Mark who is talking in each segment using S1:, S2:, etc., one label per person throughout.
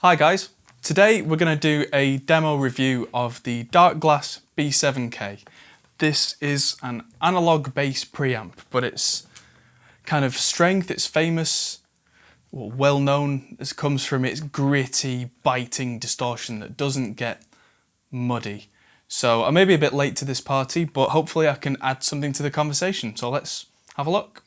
S1: Hi guys, today we're going to do a demo review of the Darkglass B7K. This is an analog bass preamp, but its kind of strength, its famous, well known, as comes from its gritty, biting distortion that doesn't get muddy. So I may be a bit late to this party, but hopefully I can add something to the conversation. So let's have a look.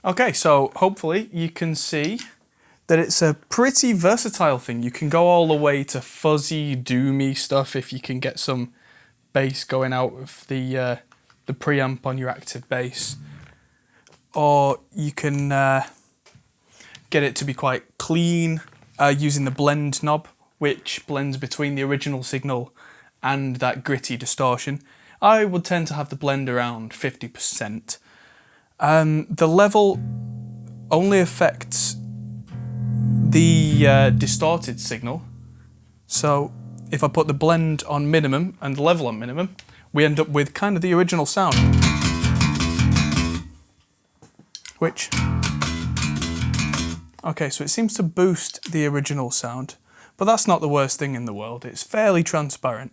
S1: Okay, so hopefully you can see that it's a pretty versatile thing. You can go all the way to fuzzy, doomy stuff if you can get some bass going out of the preamp on your active bass. Or you can get it to be quite clean using the blend knob, which blends between the original signal and that gritty distortion. I would tend to have the blend around 50%. The level only affects the distorted signal. So if I put the blend on minimum and the level on minimum, we end up with kind of the original sound. Which, okay, so it seems to boost the original sound, but that's not the worst thing in the world. It's fairly transparent.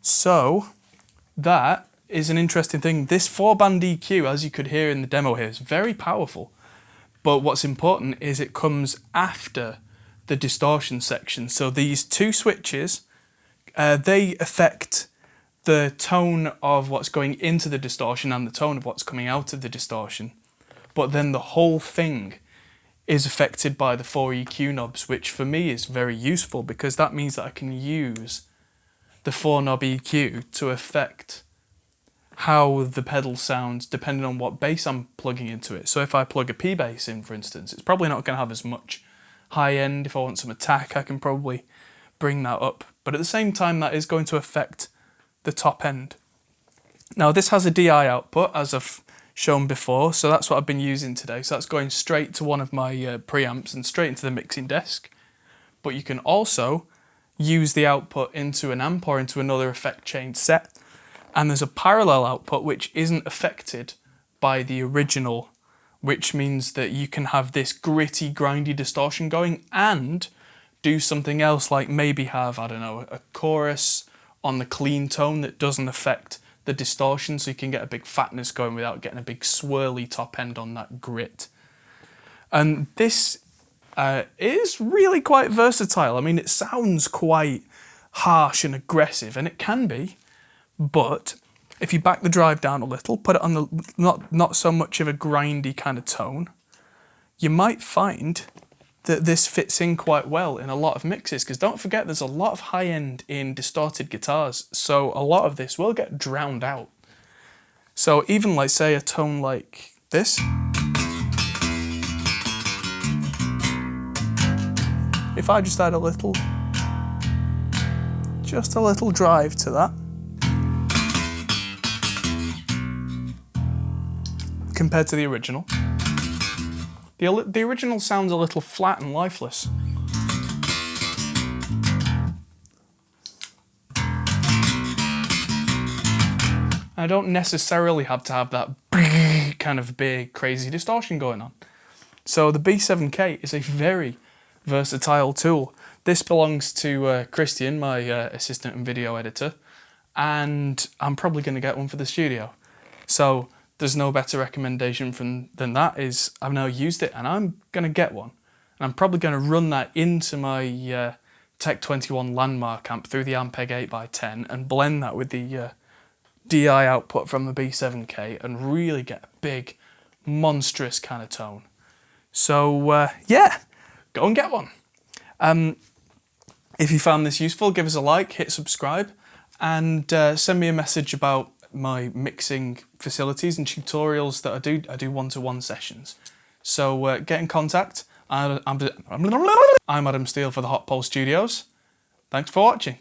S1: So that is an interesting thing. This 4-band EQ, as you could hear in the demo here, is very powerful. But what's important is it comes after the distortion section. So these two switches, they affect the tone of what's going into the distortion and the tone of what's coming out of the distortion. But then the whole thing is affected by the 4 EQ knobs, which for me is very useful because that means that I can use the 4-knob EQ to affect how the pedal sounds depending on what bass I'm plugging into it. So if I plug a P bass in, for instance, it's probably not going to have as much high end. If I want some attack, I can probably bring that up. But at the same time, that is going to affect the top end. Now this has a DI output, as I've shown before, so that's what I've been using today. So that's going straight to one of my preamps and straight into the mixing desk. But you can also use the output into an amp or into another effect chain set. And there's a parallel output which isn't affected by the original, which means that you can have this gritty, grindy distortion going and do something else, like maybe have, I don't know, a chorus on the clean tone that doesn't affect the distortion, so you can get a big fatness going without getting a big swirly top end on that grit. And this is really quite versatile. I mean, it sounds quite harsh and aggressive, and it can be, but if you back the drive down a little, put it on the not so much of a grindy kind of tone, you might find that this fits in quite well in a lot of mixes, because don't forget there's a lot of high end in distorted guitars, so a lot of this will get drowned out. So even like say a tone like this, if I just add just a little drive to that, compared to the original, the original sounds a little flat and lifeless. I don't necessarily have to have that kind of big, crazy distortion going on. So the B7K is a very versatile tool. This belongs to Christian, my assistant and video editor, and I'm probably going to get one for the studio. So there's no better recommendation than that. Is I've now used it and I'm going to get one. And I'm probably going to run that into my Tech 21 Landmark amp through the Ampeg 8x10 and blend that with the DI output from the B7K and really get a big, monstrous kind of tone. So yeah, go and get one. If you found this useful, give us a like, hit subscribe, and send me a message about my mixing facilities and tutorials that I do one-to-one sessions. So get in contact. I'm Adam Steele for the Hot Pole Studios. Thanks for watching.